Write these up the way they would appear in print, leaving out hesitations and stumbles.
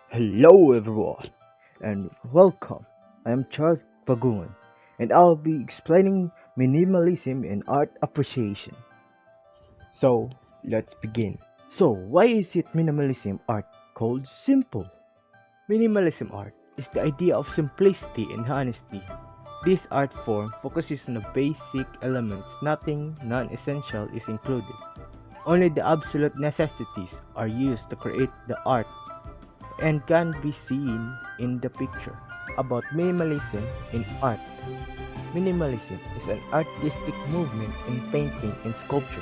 Hello everyone and welcome. I am Charles Pagun and I'll be explaining minimalism and art appreciation. So let's begin. So why is it minimalism art called simple? Minimalism art is the idea of simplicity and honesty. This art form focuses on the basic elements, nothing non-essential is included. Only the absolute necessities are used to create the art and can be seen in the picture. About minimalism in art. Minimalism is an artistic movement in painting and sculpture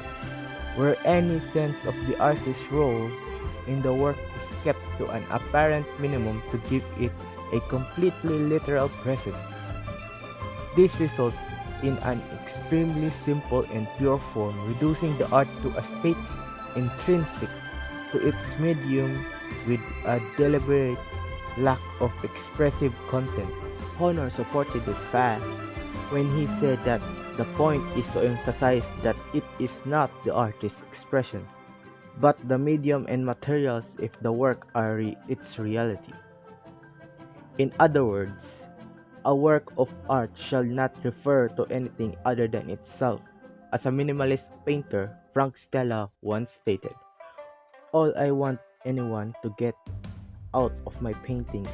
where any sense of the artist's role in the work is kept to an apparent minimum to give it a completely literal presence. This results in an extremely simple and pure form, reducing the art to a state intrinsic to its medium with a deliberate lack of expressive content. Honor supported this fact when he said that the point is to emphasize that it is not the artist's expression, but the medium and materials if the work are its reality. In other words, a work of art shall not refer to anything other than itself. As a minimalist painter, Frank Stella once stated, "All I want anyone to get out of my paintings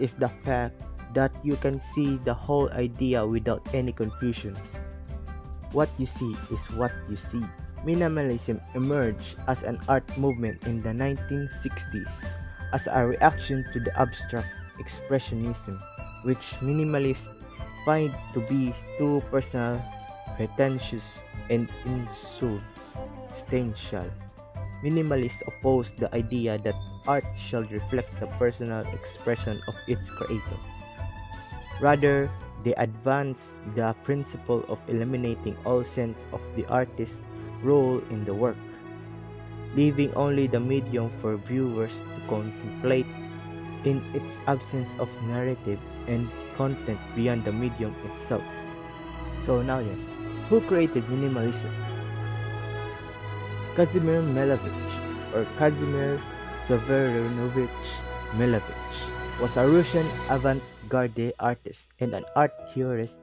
is the fact that you can see the whole idea without any confusion. What you see is what you see." Minimalism emerged as an art movement in the 1960s as a reaction to the abstract expressionism, which minimalists find to be too personal, pretentious, and insubstantial. Minimalists oppose the idea that art shall reflect the personal expression of its creator. Rather, they advance the principle of eliminating all sense of the artist's role in the work, leaving only the medium for viewers to contemplate in its absence of narrative and content beyond the medium itself. So now then, who created minimalism? Kazimir Malevich, or Kazimir Severovich Malevich, was a Russian avant-garde artist and an art theorist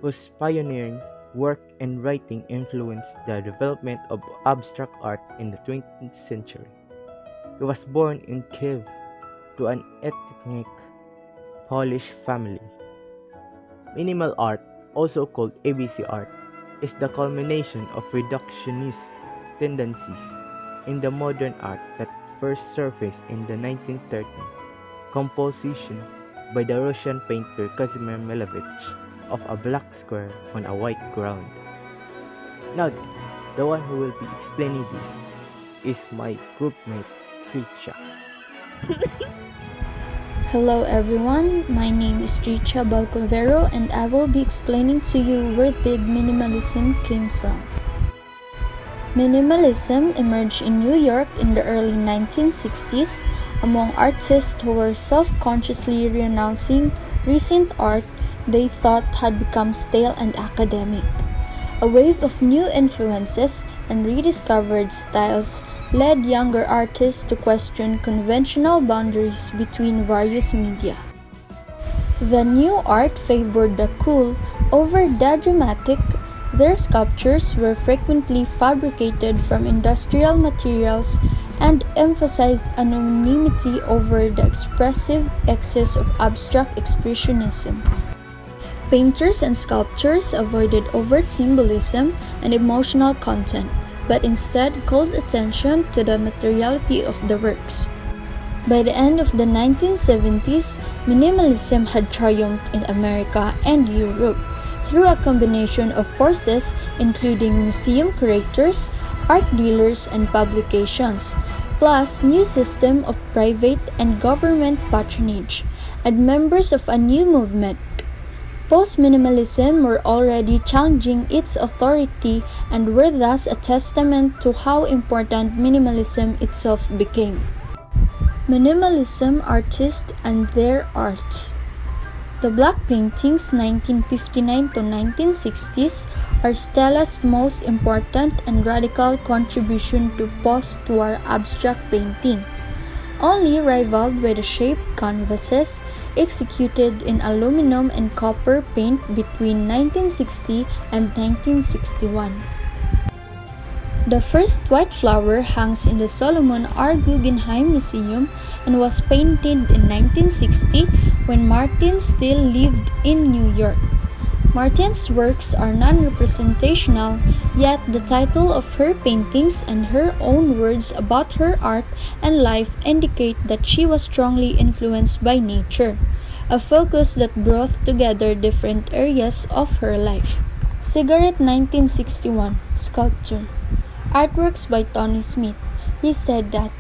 whose pioneering work and writing influenced the development of abstract art in the 20th century. He was born in Kiev to an ethnic Polish family. Minimal art, also called ABC art, is the culmination of reductionist tendencies in the modern art that first surfaced in the 1930s composition by the Russian painter Kazimir Malevich of a black square on a white ground. Now then, the one who will be explaining this is my groupmate Tricia. Hello everyone, my name is Richa Balcovero and I will be explaining to you where did minimalism came from. Minimalism emerged in New York in the early 1960s among artists who were self-consciously renouncing recent art they thought had become stale and academic. A wave of new influences and rediscovered styles led younger artists to question conventional boundaries between various media. The new art favored the cool over the dramatic. Their sculptures were frequently fabricated from industrial materials and emphasized anonymity over the expressive excess of abstract expressionism. Painters and sculptors avoided overt symbolism and emotional content, but instead called attention to the materiality of the works. By the end of the 1970s, minimalism had triumphed in America and Europe through a combination of forces including museum curators, art dealers, and publications, plus new system of private and government patronage, and members of a new movement. Post-minimalism were already challenging its authority and were thus a testament to how important minimalism itself became. Minimalism artists and their art. The Black Paintings 1959 to 1960s are Stella's most important and radical contribution to post-war abstract painting. only rivaled by the shaped canvases executed in aluminum and copper paint between 1960 and 1961. The first white flower hangs in the Solomon R. Guggenheim Museum and was painted in 1960 when Martin still lived in New York. Martin's works are non-representational, yet the title of her paintings and her own words about her art and life indicate that she was strongly influenced by nature, a focus that brought together different areas of her life. Cigarette 1961, Sculpture. Artworks by Tony Smith. He said that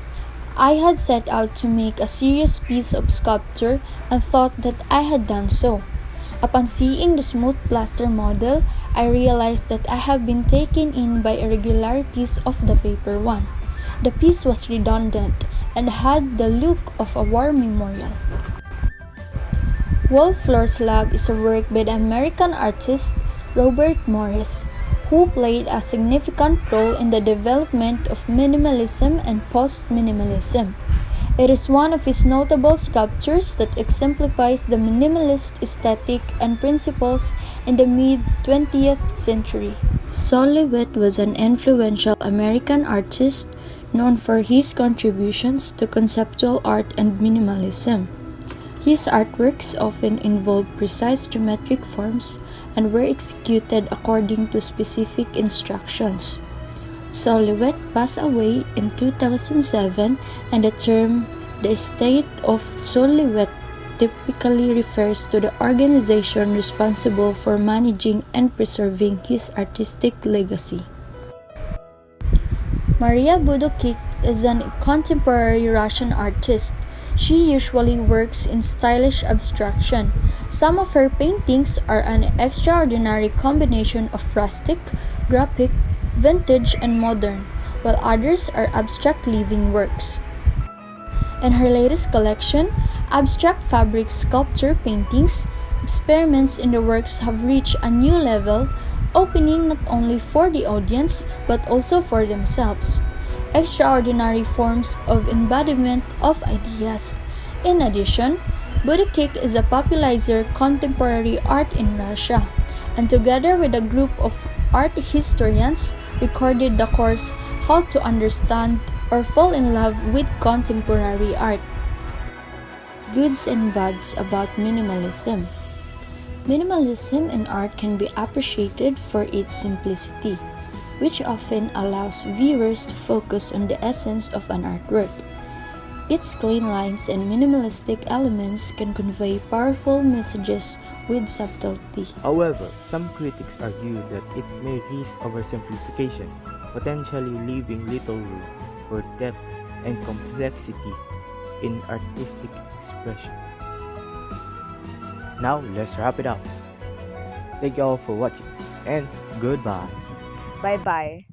I had set out to make a serious piece of sculpture and thought that I had done so. Upon seeing the smooth plaster model, I realized that I have been taken in by irregularities of the paper one. The piece was redundant and had the look of a war memorial. Wall Floor Slab is a work by the American artist Robert Morris, who played a significant role in the development of minimalism and post-minimalism. It is one of his notable sculptures that exemplifies the minimalist aesthetic and principles in the mid-20th century. Solaire was an influential American artist known for his contributions to conceptual art and minimalism. His artworks often involved precise geometric forms and were executed according to specific instructions. Solaire passed away in 2007, and the term "the estate of Solaire" typically refers to the organization responsible for managing and preserving his artistic legacy. Maria Budokik is a contemporary Russian artist. She usually works in stylish abstraction. Some of her paintings are an extraordinary combination of rustic, graphic, vintage, and modern, while others are abstract living works. In her latest collection, Abstract Fabric Sculpture Paintings, experiments in the works have reached a new level, opening not only for the audience but also for themselves. Extraordinary forms of embodiment of ideas. In addition, Budokik is a popularizer contemporary art in Russia, and together with a group of art historians, recorded the course How to Understand or Fall in Love with Contemporary Art. Goods and bads about minimalism. Minimalism in art can be appreciated for its simplicity, which often allows viewers to focus on the essence of an artwork. Its clean lines and minimalistic elements can convey powerful messages with subtlety. However, some critics argue that it may risk oversimplification, potentially leaving little room for depth and complexity in artistic expression. Now, let's wrap it up. Thank you all for watching, and goodbye. Bye bye.